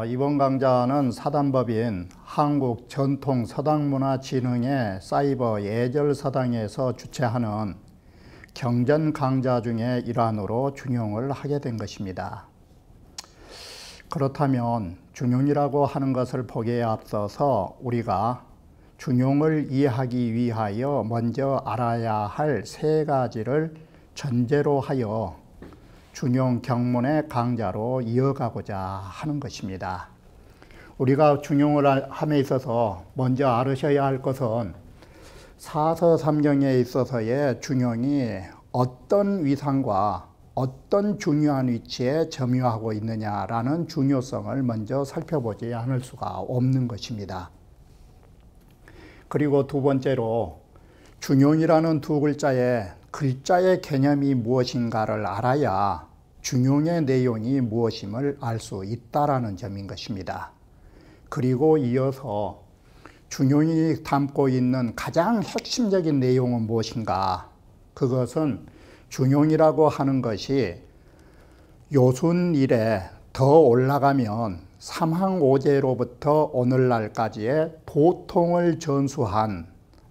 이번 강좌는 사단법인 한국전통서당문화진흥회 사이버 예절서당에서 주최하는 경전 강좌 중의 일환으로 준용을 하게 된 것입니다. 그렇다면 준용이라고 하는 것을 보기에 앞서서 우리가 준용을 이해하기 위하여 먼저 알아야 할 세 가지를 전제로 하여 준용 경문의 강좌로 이어가고자 하는 것입니다. 우리가 준용을 함에 있어서 먼저 알으셔야 할 것은 사서삼경에 있어서의 준용이 어떤 위상과 어떤 중요한 위치에 점유하고 있느냐라는 중요성을 먼저 살펴보지 않을 수가 없는 것입니다. 그리고 두 번째로 준용이라는 두 글자의 개념이 무엇인가를 알아야 준용의 내용이 무엇임을 알 수 있다라는 점인 것입니다. 그리고 이어서 준용이 담고 있는 가장 핵심적인 내용은 무엇인가? 그것은 준용이라고 하는 것이 요순 이래 더 올라가면 삼항오제로부터 오늘날까지의 도통을 전수한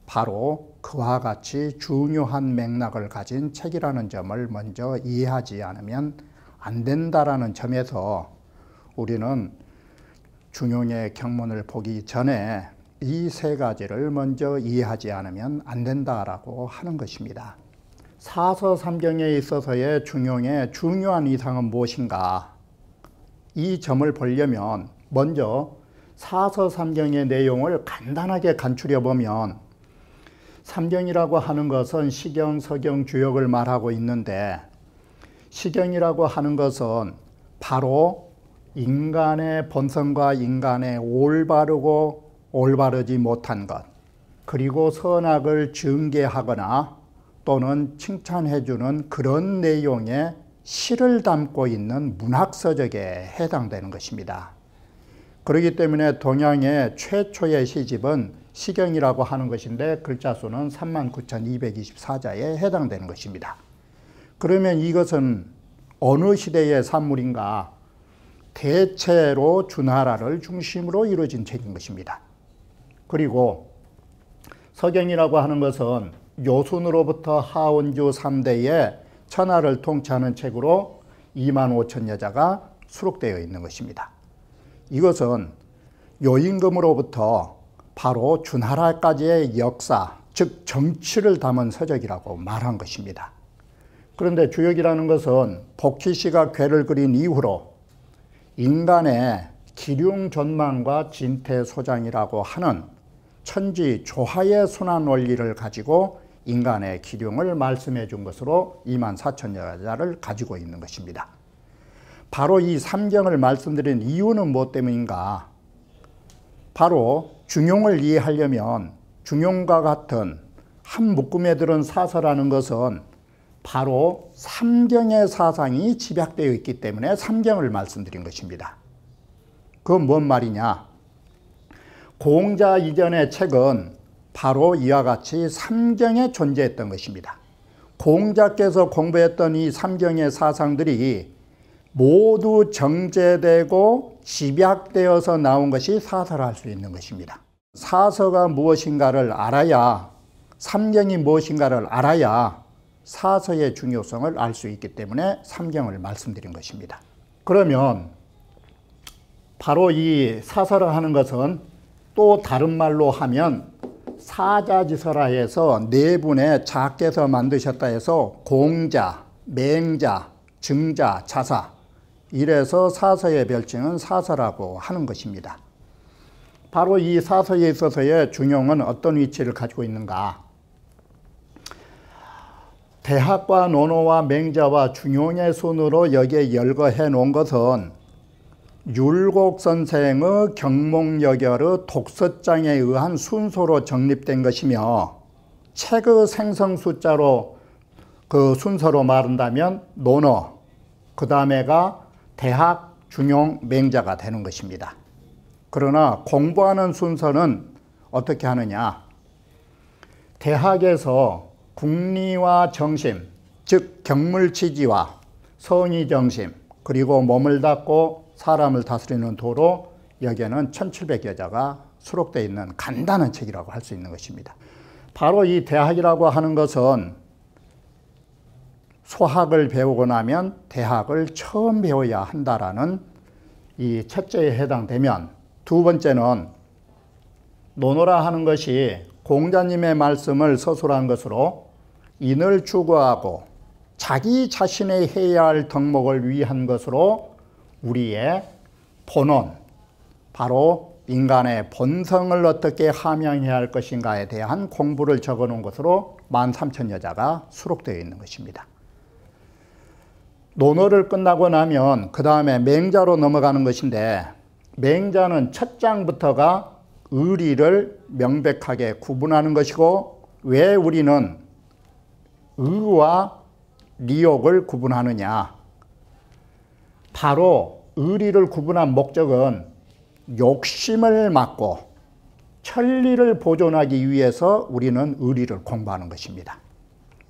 바로 그와 같이 중요한 맥락을 가진 책이라는 점을 먼저 이해하지 않으면 안 된다라는 점에서 우리는 준용의 경문을 보기 전에 이 세 가지를 먼저 이해하지 않으면 안 된다라고 하는 것입니다. 사서삼경에 있어서의 준용의 중요한 이상은 무엇인가? 이 점을 보려면 먼저 사서삼경의 내용을 간단하게 간추려 보면 삼경이라고 하는 것은 시경, 서경, 주역을 말하고 있는데 시경이라고 하는 것은 바로 인간의 본성과 인간의 올바르고 올바르지 못한 것, 그리고 선악을 증개하거나 또는 칭찬해주는 그런 내용의 시를 담고 있는 문학서적에 해당되는 것입니다. 그렇기 때문에 동양의 최초의 시집은 시경이라고 하는 것인데 글자 수는 39,224자에 해당되는 것입니다. 그러면 이것은 어느 시대의 산물인가? 대체로 주나라를 중심으로 이루어진 책인 것입니다. 그리고 서경이라고 하는 것은 요순으로부터 하원주 3대의 천하를 통치하는 책으로 25,000여자가 수록되어 있는 것입니다. 이것은 요임금으로부터 바로 주나라까지의 역사, 즉 정치를 담은 서적이라고 말한 것입니다. 그런데 주역이라는 것은 복희씨가 괴를 그린 이후로 인간의 기륭전망과 진퇴소장이라고 하는 천지 조화의 순환 원리를 가지고 인간의 기륭을 말씀해 준 것으로 24,000여자를 가지고 있는 것입니다. 바로 이 삼경을 말씀드린 이유는 무엇 때문인가? 바로 준용을 이해하려면 준용과 같은 한 묶음에 들은 사서라는 것은 바로 삼경의 사상이 집약되어 있기 때문에 삼경을 말씀드린 것입니다. 그건 뭔 말이냐? 공자 이전의 책은 바로 이와 같이 삼경에 존재했던 것입니다. 공자께서 공부했던 이 삼경의 사상들이 모두 정제되고 집약되어서 나온 것이 사서라 할 수 있는 것입니다. 사서가 무엇인가를 알아야, 삼경이 무엇인가를 알아야 사서의 중요성을 알 수 있기 때문에 삼경을 말씀드린 것입니다. 그러면 바로 이 사서라 하는 것은 또 다른 말로 하면 사자지서라 해서 네 분의 자께서 만드셨다 해서 공자, 맹자, 증자, 자사, 이래서 사서의 별칭은 사서라고 하는 것입니다. 바로 이 사서에 있어서의 준용은 어떤 위치를 가지고 있는가? 대학과 논어와 맹자와 준용의 순으로 여기에 열거해 놓은 것은 율곡 선생의 경몽여결의 독서장에 의한 순서로 정립된 것이며, 책의 생성 숫자로 그 순서로 말한다면 논어, 그 다음에가 대학, 중용, 맹자가 되는 것입니다. 그러나 공부하는 순서는 어떻게 하느냐? 대학에서 국리와 정심, 즉 경물치지와 성의정심, 그리고 몸을 닦고 사람을 다스리는 도로, 여기에는 1700여 자가 수록되어 있는 간단한 책이라고 할 수 있는 것입니다. 바로 이 대학이라고 하는 것은 소학을 배우고 나면 대학을 처음 배워야 한다라는 이 첫째에 해당되면, 두 번째는 논어라 하는 것이 공자님의 말씀을 서술한 것으로 인을 추구하고 자기 자신의 해야 할 덕목을 위한 것으로 우리의 본원, 바로 인간의 본성을 어떻게 함양해야 할 것인가에 대한 공부를 적어놓은 것으로 13,000여 자가 수록되어 있는 것입니다. 논어를 끝나고 나면 그 다음에 맹자로 넘어가는 것인데, 맹자는 첫 장부터가 의리를 명백하게 구분하는 것이고, 왜 우리는 의와 리욕을 구분하느냐? 바로 의리를 구분한 목적은 욕심을 막고 천리를 보존하기 위해서 우리는 의리를 공부하는 것입니다.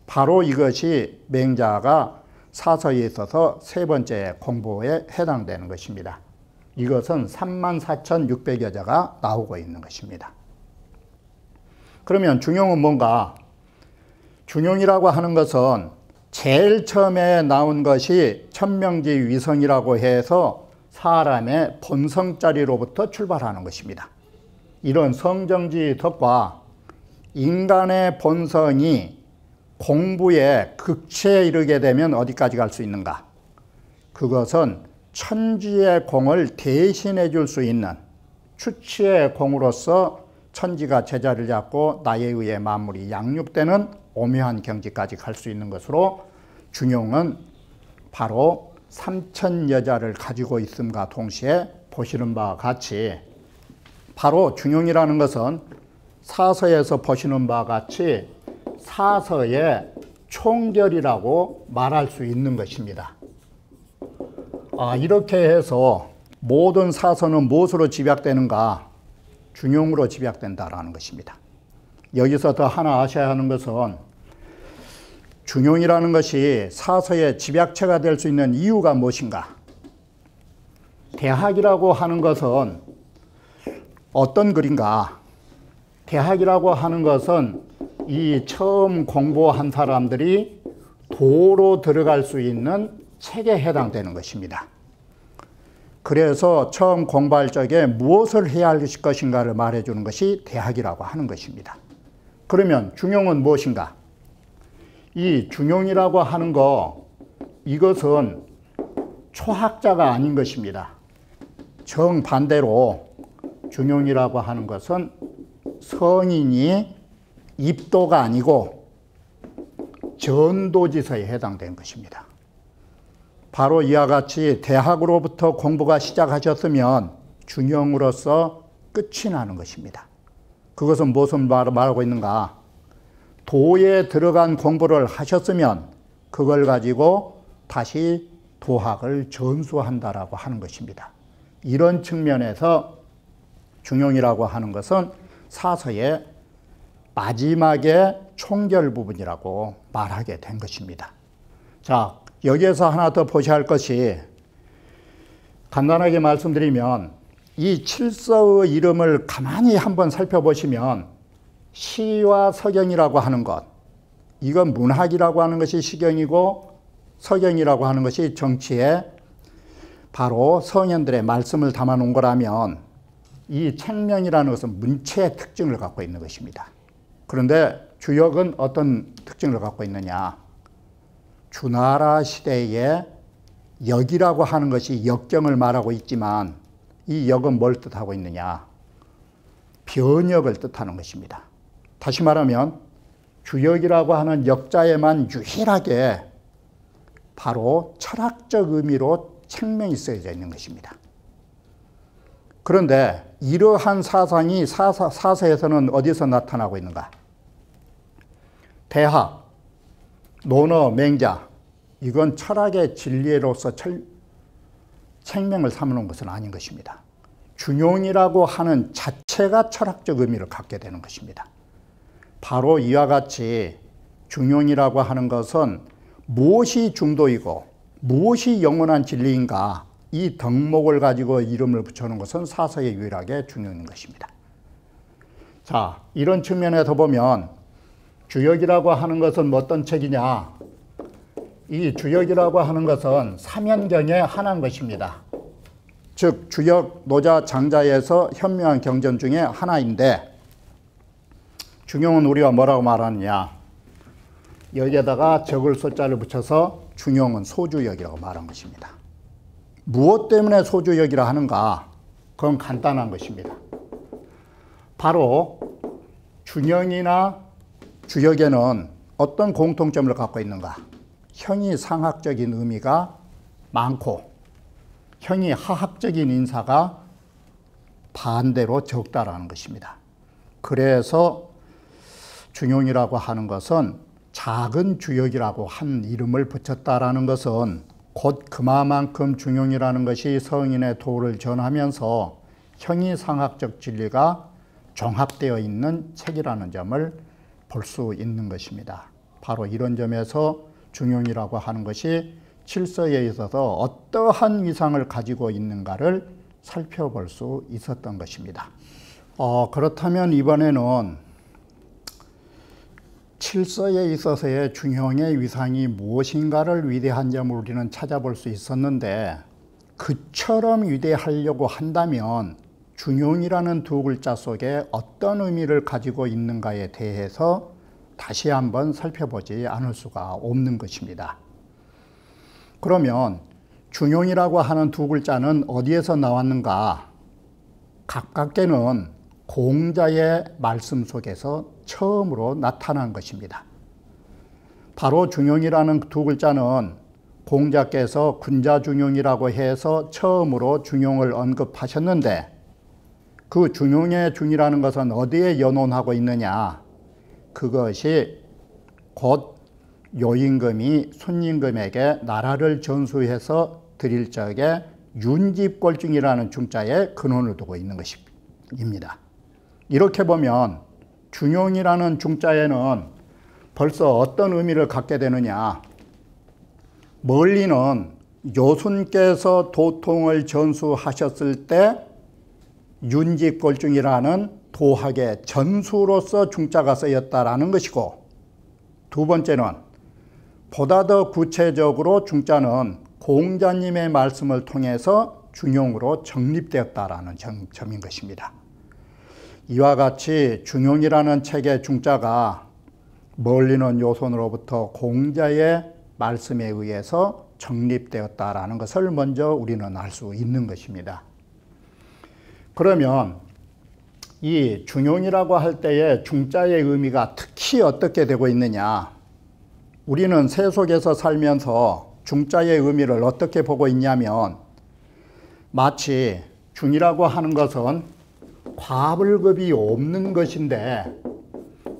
바로 이것이 맹자가 사서에 있어서 세 번째 공부에 해당되는 것입니다. 이것은 34,600여 자가 나오고 있는 것입니다. 그러면 중용은 뭔가? 중용이라고 하는 것은 제일 처음에 나온 것이 천명지 위성이라고 해서 사람의 본성자리로부터 출발하는 것입니다. 이런 성정지 덕과 인간의 본성이 공부의 극치에 이르게 되면 어디까지 갈 수 있는가? 그것은 천지의 공을 대신해 줄 수 있는 추치의 공으로서 천지가 제자를 잡고 나에 의해 만물이 양육되는 오묘한 경지까지 갈 수 있는 것으로, 중용은 바로 3,000여자를 가지고 있음과 동시에 보시는 바와 같이, 바로 중용이라는 것은 사서에서 보시는 바와 같이 사서의 총결이라고 말할 수 있는 것입니다. 이렇게 해서 모든 사서는 무엇으로 집약되는가? 중용으로 집약된다라는 것입니다. 여기서 더 하나 아셔야 하는 것은, 중용이라는 것이 사서의 집약체가 될 수 있는 이유가 무엇인가? 대학이라고 하는 것은 어떤 글인가? 대학이라고 하는 것은 이 처음 공부한 사람들이 도로 들어갈 수 있는 책에 해당되는 것입니다. 그래서 처음 공부할 적에 무엇을 해야 할 것인가를 말해주는 것이 대학이라고 하는 것입니다. 그러면 중용은 무엇인가? 이 중용이라고 하는 거, 이것은 초학자가 아닌 것입니다. 정반대로 중용이라고 하는 것은 성인이 입도가 아니고 전도지서에 해당된 것입니다. 바로 이와 같이 대학으로부터 공부가 시작하셨으면 중용으로서 끝이 나는 것입니다. 그것은 무엇을 말하고 있는가? 도에 들어간 공부를 하셨으면 그걸 가지고 다시 도학을 전수한다라고 하는 것입니다. 이런 측면에서 중용이라고 하는 것은 사서의 마지막의 총결 부분이라고 말하게 된 것입니다. 자, 여기에서 하나 더 보셔야 할 것이, 간단하게 말씀드리면 이 칠서의 이름을 가만히 한번 살펴보시면 시와 서경이라고 하는 것, 이건 문학이라고 하는 것이 시경이고 서경이라고 하는 것이 정치에 바로 성현들의 말씀을 담아놓은 거라면, 이 책명이라는 것은 문체의 특징을 갖고 있는 것입니다. 그런데 주역은 어떤 특징을 갖고 있느냐? 주나라 시대의 역이라고 하는 것이 역경을 말하고 있지만, 이 역은 뭘 뜻하고 있느냐? 변역을 뜻하는 것입니다. 다시 말하면 주역이라고 하는 역자에만 유일하게 바로 철학적 의미로 책명이 쓰여져 있는 것입니다. 그런데 이러한 사상이 사서에서는 어디서 나타나고 있는가? 대학, 논어, 맹자, 이건 철학의 진리로서 책명을 삼는 것은 아닌 것입니다. 중용이라고 하는 자체가 철학적 의미를 갖게 되는 것입니다. 바로 이와 같이 중용이라고 하는 것은 무엇이 중도이고 무엇이 영원한 진리인가, 이 덕목을 가지고 이름을 붙여놓은 것은 사서에 유일하게 중용인 것입니다. 자, 이런 측면에서 보면 주역이라고 하는 것은 어떤 책이냐, 이 주역이라고 하는 것은 삼연경의 하나인 것입니다. 즉 주역, 노자, 장자에서 현명한 경전 중에 하나인데, 중용은 우리가 뭐라고 말하느냐, 여기에다가 적을 소자를 붙여서 중용은 소주역이라고 말한 것입니다. 무엇 때문에 소주역이라 하는가? 그건 간단한 것입니다. 바로 중용이나 주역에는 어떤 공통점을 갖고 있는가? 형이상학적인 의미가 많고 형이하학적인 인사가 반대로 적다라는 것입니다. 그래서 중용이라고 하는 것은 작은 주역이라고 한 이름을 붙였다라는 것은 곧 그만큼 중용이라는 것이 성인의 도를 전하면서 형이상학적 진리가 종합되어 있는 책이라는 점을 볼 수 있는 것입니다. 바로 이런 점에서 중용이라고 하는 것이 칠서에 있어서 어떠한 위상을 가지고 있는가를 살펴볼 수 있었던 것입니다. 그렇다면 이번에는 칠서에 있어서의 중용의 위상이 무엇인가를 위대한 점을 우리는 찾아볼 수 있었는데, 그처럼 위대하려고 한다면 중용이라는 두 글자 속에 어떤 의미를 가지고 있는가에 대해서 다시 한번 살펴보지 않을 수가 없는 것입니다. 그러면 중용이라고 하는 두 글자는 어디에서 나왔는가? 가깝게는 공자의 말씀 속에서 처음으로 나타난 것입니다. 바로 중용이라는 두 글자는 공자께서 군자중용이라고 해서 처음으로 중용을 언급하셨는데, 그 중용의 중이라는 것은 어디에 연원하고 있느냐? 그것이 곧 요임금이 순임금에게 나라를 전수해서 드릴 적에 윤집골중이라는 중자에 근원을 두고 있는 것입니다. 이렇게 보면 중용이라는 중자에는 벌써 어떤 의미를 갖게 되느냐? 멀리는 요순께서 도통을 전수하셨을 때 윤집골중이라는 도학의 전수로서 중자가 쓰였다라는 것이고, 두 번째는 보다 더 구체적으로 중자는 공자님의 말씀을 통해서 중용으로 정립되었다라는 점인 것입니다. 이와 같이 중용이라는 책의 중자가 멀리는 요손으로부터 공자의 말씀에 의해서 정립되었다라는 것을 먼저 우리는 알 수 있는 것입니다. 그러면 이 중용이라고 할 때의 중자의 의미가 특히 어떻게 되고 있느냐? 우리는 세속에서 살면서 중자의 의미를 어떻게 보고 있냐면, 마치 중이라고 하는 것은 과불급이 없는 것인데,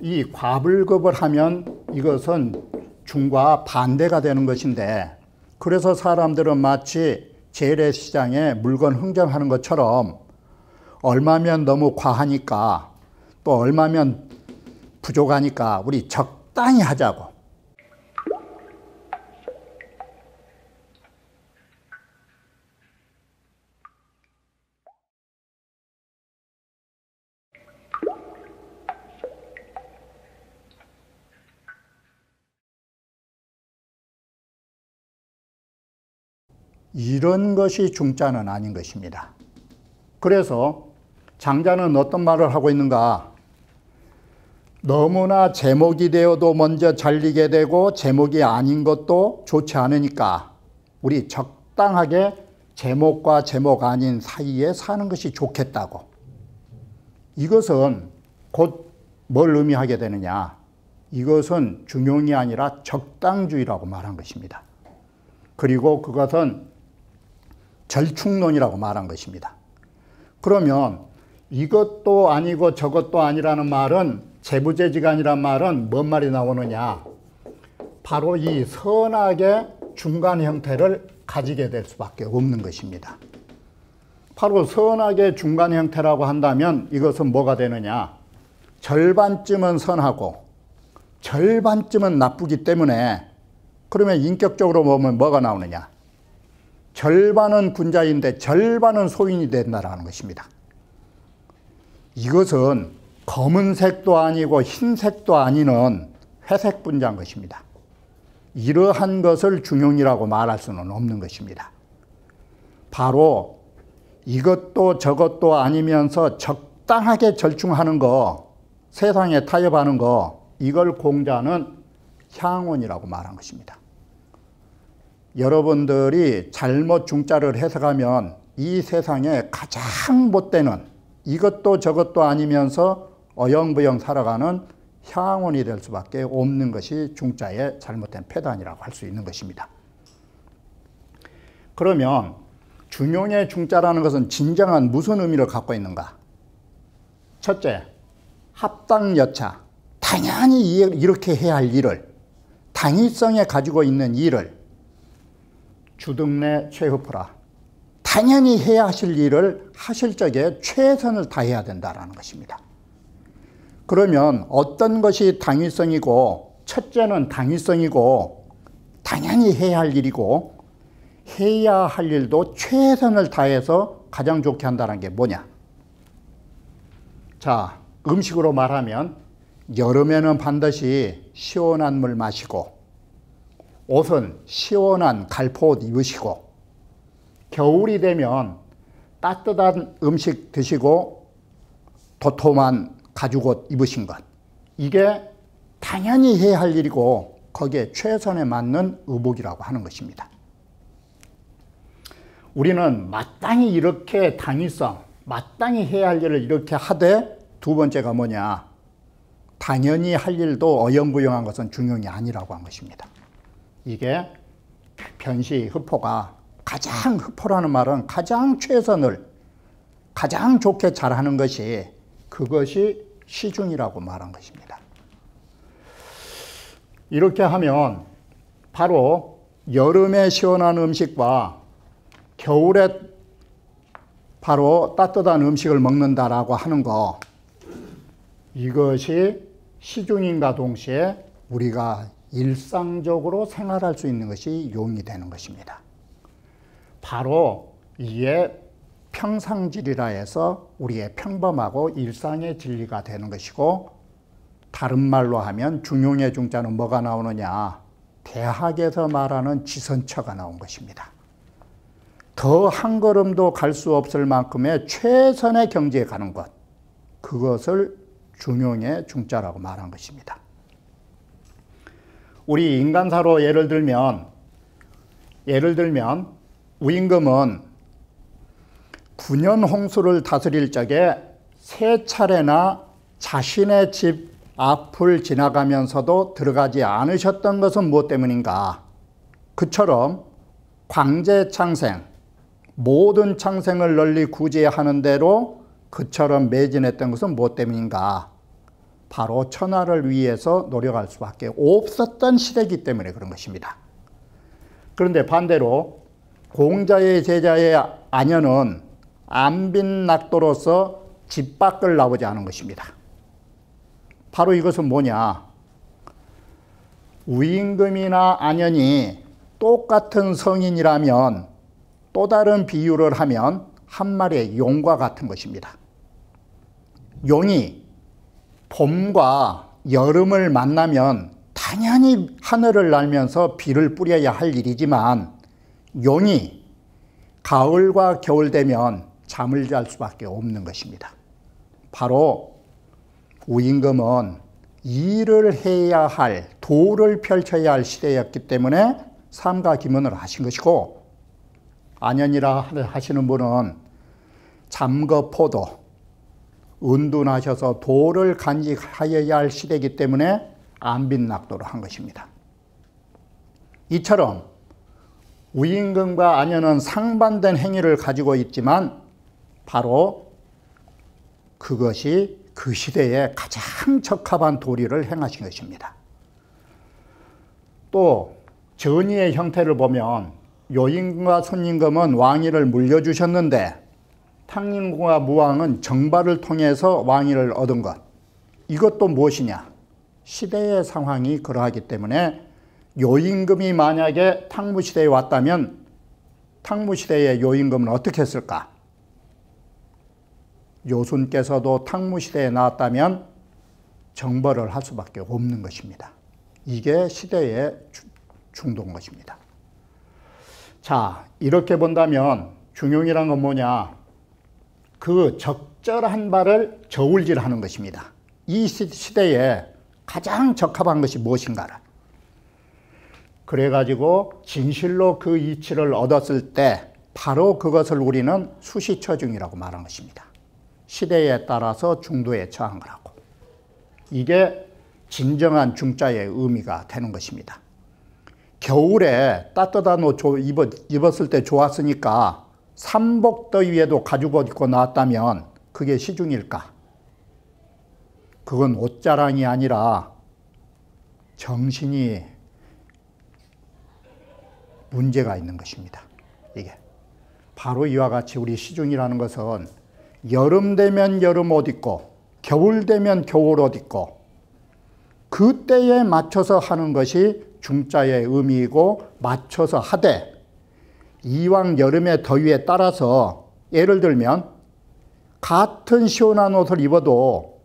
이 과불급을 하면 이것은 중과 반대가 되는 것인데, 그래서 사람들은 마치 재래시장에 물건 흥정하는 것처럼 얼마면 너무 과하니까 또 얼마면 부족하니까 우리 적당히 하자고. 이런 것이 중자는 아닌 것입니다. 그래서 장자는 어떤 말을 하고 있는가? 너무나 제목이 되어도 먼저 잘리게 되고 제목이 아닌 것도 좋지 않으니까 우리 적당하게 제목과 제목 아닌 사이에 사는 것이 좋겠다고. 이것은 곧 뭘 의미하게 되느냐? 이것은 중용이 아니라 적당주의라고 말한 것입니다. 그리고 그것은 절충론이라고 말한 것입니다. 그러면 이것도 아니고 저것도 아니라는 말은 재부재지간이란 말은 뭔 말이 나오느냐? 바로 이 선악의 중간 형태를 가지게 될 수밖에 없는 것입니다. 바로 선악의 중간 형태라고 한다면 이것은 뭐가 되느냐? 절반쯤은 선하고 절반쯤은 나쁘기 때문에, 그러면 인격적으로 보면 뭐가 나오느냐? 절반은 군자인데 절반은 소인이 된다는 것입니다. 이것은 검은색도 아니고 흰색도 아니는 회색 분자인 것입니다. 이러한 것을 중용이라고 말할 수는 없는 것입니다. 바로 이것도 저것도 아니면서 적당하게 절충하는 거, 세상에 타협하는 거, 이걸 공자는 향원이라고 말한 것입니다. 여러분들이 잘못 중자를 해석하면 이 세상에 가장 못되는, 이것도 저것도 아니면서 어영부영 살아가는 향원이 될 수밖에 없는 것이 중자의 잘못된 폐단이라고 할 수 있는 것입니다. 그러면 중용의 중자라는 것은 진정한 무슨 의미를 갖고 있는가? 첫째, 합당여차. 당연히 이렇게 해야 할 일을, 당위성에 가지고 있는 일을 주등내 최후프라. 당연히 해야 하실 일을 하실 적에 최선을 다해야 된다는 것입니다. 그러면 어떤 것이 당위성이고, 첫째는 당위성이고 당연히 해야 할 일이고, 해야 할 일도 최선을 다해서 가장 좋게 한다는 게 뭐냐? 자, 음식으로 말하면 여름에는 반드시 시원한 물 마시고, 옷은 시원한 갈포옷 입으시고, 겨울이 되면 따뜻한 음식 드시고 도톰한 가죽옷 입으신 것, 이게 당연히 해야 할 일이고 거기에 최선에 맞는 의복이라고 하는 것입니다. 우리는 마땅히 이렇게 당위성, 마땅히 해야 할 일을 이렇게 하되, 두 번째가 뭐냐? 당연히 할 일도 어영부영한 것은 중용이 아니라고 한 것입니다. 이게 변시, 흡포가 가장, 흡포라는 말은 가장 최선을 가장 좋게 잘하는 것이, 그것이 시중이라고 말한 것입니다. 이렇게 하면 바로 여름에 시원한 음식과 겨울에 바로 따뜻한 음식을 먹는다라고 하는 거, 이것이 시중인과 동시에 우리가 일상적으로 생활할 수 있는 것이 용이 되는 것입니다. 바로 이게 평상질이라 해서 우리의 평범하고 일상의 진리가 되는 것이고, 다른 말로 하면 중용의 중자는 뭐가 나오느냐? 대학에서 말하는 지선처가 나온 것입니다. 더 한 걸음도 갈 수 없을 만큼의 최선의 경지에 가는 것, 그것을 중용의 중자라고 말한 것입니다. 우리 인간사로 예를 들면 우임금은 9년 홍수를 다스릴 적에 3차례나 자신의 집 앞을 지나가면서도 들어가지 않으셨던 것은 무엇 때문인가? 그처럼 광재창생, 모든 창생을 널리 구제하는 대로 그처럼 매진했던 것은 무엇 때문인가? 바로 천하를 위해서 노력할 수밖에 없었던 시대이기 때문에 그런 것입니다. 그런데 반대로 공자의 제자의 안현은 안빈낙도로서 집 밖을 나오지 않은 것입니다. 바로 이것은 뭐냐? 우임금이나 안현이 똑같은 성인이라면, 또 다른 비유를 하면 한 마리의 용과 같은 것입니다. 용이 봄과 여름을 만나면 당연히 하늘을 날면서 비를 뿌려야 할 일이지만, 용이 가을과 겨울 되면 잠을 잘 수밖에 없는 것입니다. 바로 우임금은 일을 해야 할, 도를 펼쳐야 할 시대였기 때문에 삼가 기문을 하신 것이고, 안현이라 하시는 분은 잠거포도, 은둔하셔서 도를 간직하여야 할 시대이기 때문에 안빈낙도를 한 것입니다. 이처럼 우임금과 안현은 상반된 행위를 가지고 있지만 바로 그것이 그 시대에 가장 적합한 도리를 행하신 것입니다. 또 전의의 형태를 보면 요임금과 손임금은 왕위를 물려주셨는데 탕림궁과 무왕은 정발을 통해서 왕위를 얻은 것. 이것도 무엇이냐? 시대의 상황이 그러하기 때문에 요임금이 만약에 탕무시대에 왔다면 탕무시대의 요임금은 어떻게 했을까? 요순께서도 탕무시대에 나왔다면 정벌을 할 수밖에 없는 것입니다. 이게 시대의 중도인 것입니다. 자, 이렇게 본다면 중용이란 건 뭐냐? 그 적절한 말을 저울질하는 것입니다. 이 시대에 가장 적합한 것이 무엇인가를. 그래가지고 진실로 그 이치를 얻었을 때 바로 그것을 우리는 수시처중이라고 말한 것입니다. 시대에 따라서 중도에 처한 거라고. 이게 진정한 중자의 의미가 되는 것입니다. 겨울에 따뜻한 옷 입었을 때 좋았으니까 삼복더위에도 가죽옷 입고 나왔다면 그게 시중일까? 그건 옷자랑이 아니라 정신이 문제가 있는 것입니다. 이게 바로 이와 같이 우리 시중이라는 것은 여름 되면 여름 옷 입고 겨울 되면 겨울 옷 입고 그때에 맞춰서 하는 것이 중자의 의미이고 맞춰서 하되 이왕 여름의 더위에 따라서 예를 들면 같은 시원한 옷을 입어도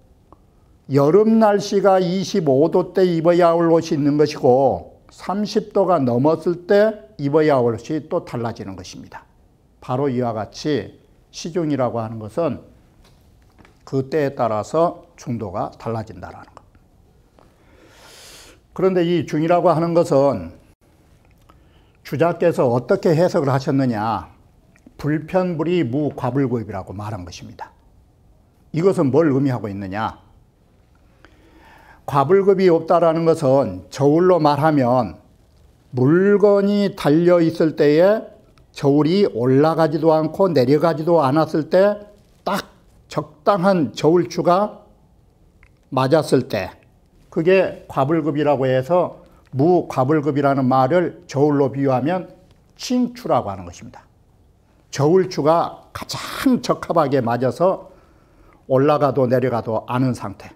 여름 날씨가 25도 때 입어야 할 옷이 있는 것이고 30도가 넘었을 때 입어야 할 옷이 또 달라지는 것입니다. 바로 이와 같이 시중이라고 하는 것은 그 때에 따라서 중도가 달라진다는 것. 그런데 이 중이라고 하는 것은 주자께서 어떻게 해석을 하셨느냐? 불편불이 무과불급이라고 말한 것입니다. 이것은 뭘 의미하고 있느냐? 과불급이 없다라는 것은 저울로 말하면 물건이 달려 있을 때에 저울이 올라가지도 않고 내려가지도 않았을 때 딱 적당한 저울추가 맞았을 때 그게 과불급이라고 해서 무과불급이라는 말을 저울로 비유하면 칭추라고 하는 것입니다. 저울추가 가장 적합하게 맞아서 올라가도 내려가도 않은 상태.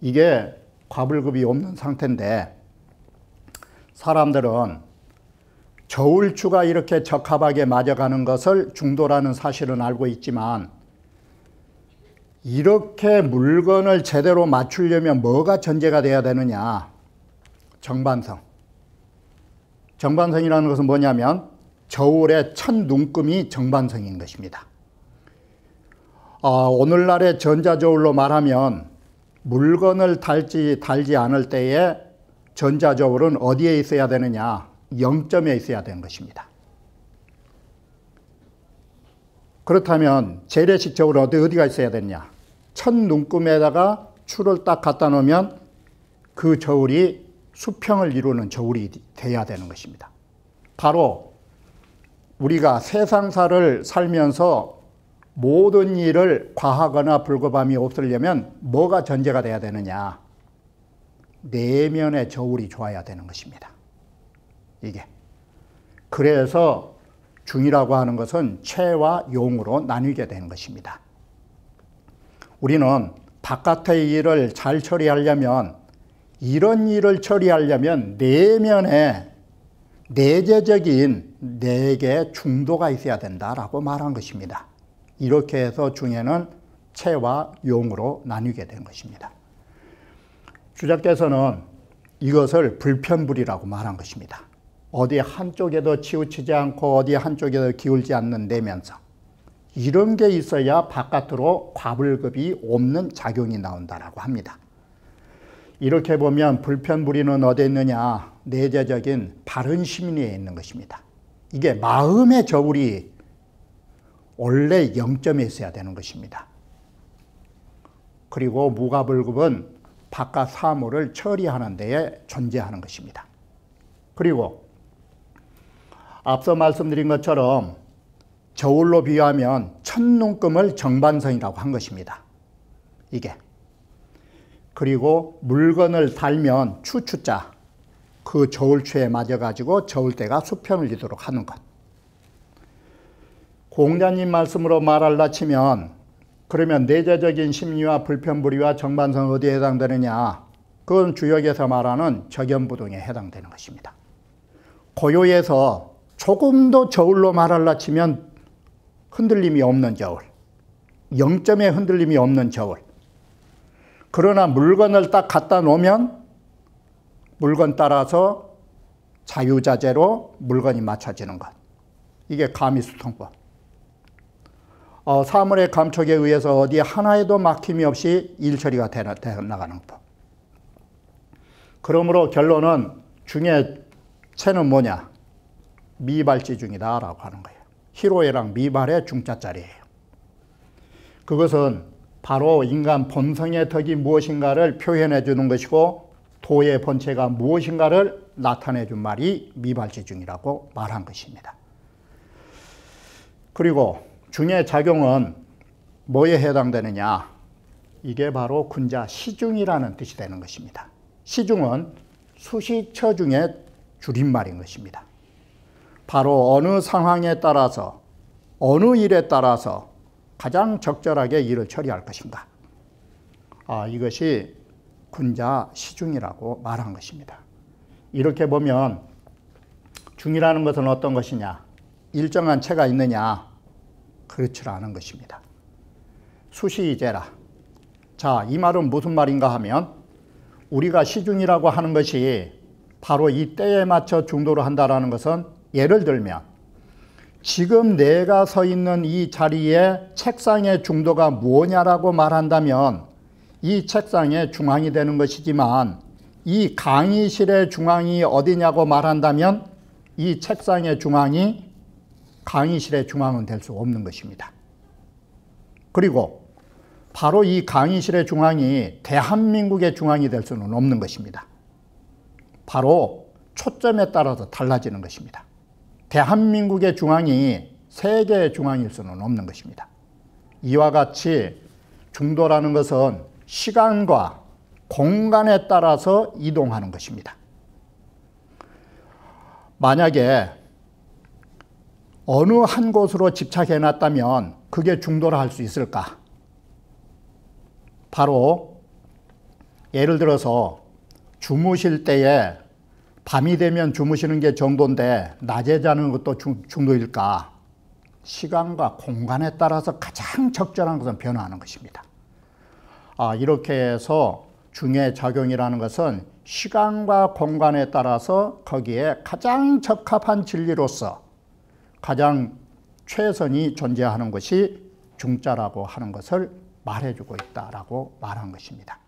이게 과불급이 없는 상태인데 사람들은 저울추가 이렇게 적합하게 맞아가는 것을 중도라는 사실은 알고 있지만 이렇게 물건을 제대로 맞추려면 뭐가 전제가 돼야 되느냐? 정반성. 정반성이라는 것은 뭐냐면 저울의 첫 눈금이 정반성인 것입니다. 오늘날의 전자저울로 말하면 물건을 달지 않을 때에 전자저울은 어디에 있어야 되느냐? 0점에 있어야 되는 것입니다. 그렇다면 재래식 저울은 어디가 있어야 되느냐? 첫 눈금에다가 추를 딱 갖다 놓으면 그 저울이 수평을 이루는 저울이 돼야 되는 것입니다. 바로 우리가 세상사를 살면서 모든 일을 과하거나 불급함이 없으려면 뭐가 전제가 돼야 되느냐? 내면의 저울이 좋아야 되는 것입니다. 이게. 그래서 중이라고 하는 것은 체와 용으로 나뉘게 되는 것입니다. 우리는 바깥의 일을 잘 처리하려면 이런 일을 처리하려면 내면에 내재적인 내게 중도가 있어야 된다라고 말한 것입니다. 이렇게 해서 중에는 체와 용으로 나뉘게 된 것입니다. 주자께서는 이것을 불편불이라고 말한 것입니다. 어디 한쪽에도 치우치지 않고 어디 한쪽에도 기울지 않는 내면성. 이런 게 있어야 바깥으로 과불급이 없는 작용이 나온다라고 합니다. 이렇게 보면 불편불이는 어디에 있느냐? 내재적인 바른 심리에 있는 것입니다. 이게 마음의 저울이 원래 0점에 있어야 되는 것입니다. 그리고 무과불급은 바깥 사물을 처리하는 데에 존재하는 것입니다. 그리고 앞서 말씀드린 것처럼 저울로 비유하면 첫 눈금을 정반성이라고 한 것입니다. 이게. 그리고 물건을 달면 추추자, 그 저울추에 맞아가지고 저울대가 수평을 이도록 하는 것. 공자님 말씀으로 말할라 치면 그러면 내재적인 심리와 불편불의와 정반성 어디에 해당되느냐? 그건 주역에서 말하는 적연부동에 해당되는 것입니다. 고요에서 조금도 저울로 말할라 치면 흔들림이 없는 저울, 0점의 흔들림이 없는 저울. 그러나 물건을 딱 갖다 놓으면 물건 따라서 자유자재로 물건이 맞춰지는 것. 이게 가미수통법. 사물의 감촉에 의해서 어디 하나에도 막힘이 없이 일처리가 돼 나가는 법. 그러므로 결론은 중에 체는 뭐냐? 미발지중이다 라고 하는 거예요. 희로애랑 미발의 중자짜리예요. 그것은 바로 인간 본성의 덕이 무엇인가를 표현해 주는 것이고 도의 본체가 무엇인가를 나타내 준 말이 미발지중이라고 말한 것입니다. 그리고 중의 작용은 뭐에 해당되느냐? 이게 바로 군자 시중이라는 뜻이 되는 것입니다. 시중은 수시처 중에 줄임말인 것입니다. 바로 어느 상황에 따라서 어느 일에 따라서 가장 적절하게 일을 처리할 것인가. 이것이 군자 시중이라고 말한 것입니다. 이렇게 보면 중이라는 것은 어떤 것이냐? 일정한 체가 있느냐? 그렇지 않은 것입니다. 수시이제라. 자, 이 말은 무슨 말인가 하면 우리가 시중이라고 하는 것이 바로 이 때에 맞춰 중도를 한다는 것은 예를 들면 지금 내가 서 있는 이 자리에 책상의 중도가 무엇냐라고 말한다면 이 책상의 중앙이 되는 것이지만 이 강의실의 중앙이 어디냐고 말한다면 이 책상의 중앙이 강의실의 중앙은 될 수 없는 것입니다. 그리고 바로 이 강의실의 중앙이 대한민국의 중앙이 될 수는 없는 것입니다. 바로 초점에 따라서 달라지는 것입니다. 대한민국의 중앙이 세계의 중앙일 수는 없는 것입니다. 이와 같이 중도라는 것은 시간과 공간에 따라서 이동하는 것입니다. 만약에 어느 한 곳으로 집착해 놨다면 그게 중도라 할 수 있을까? 바로 예를 들어서 주무실 때에 밤이 되면 주무시는 게 정도인데 낮에 자는 것도 중도일까? 시간과 공간에 따라서 가장 적절한 것은 변화하는 것입니다. 이렇게 해서 중의 작용이라는 것은 시간과 공간에 따라서 거기에 가장 적합한 진리로서 가장 최선이 존재하는 것이 중자라고 하는 것을 말해주고 있다라고 말한 것입니다.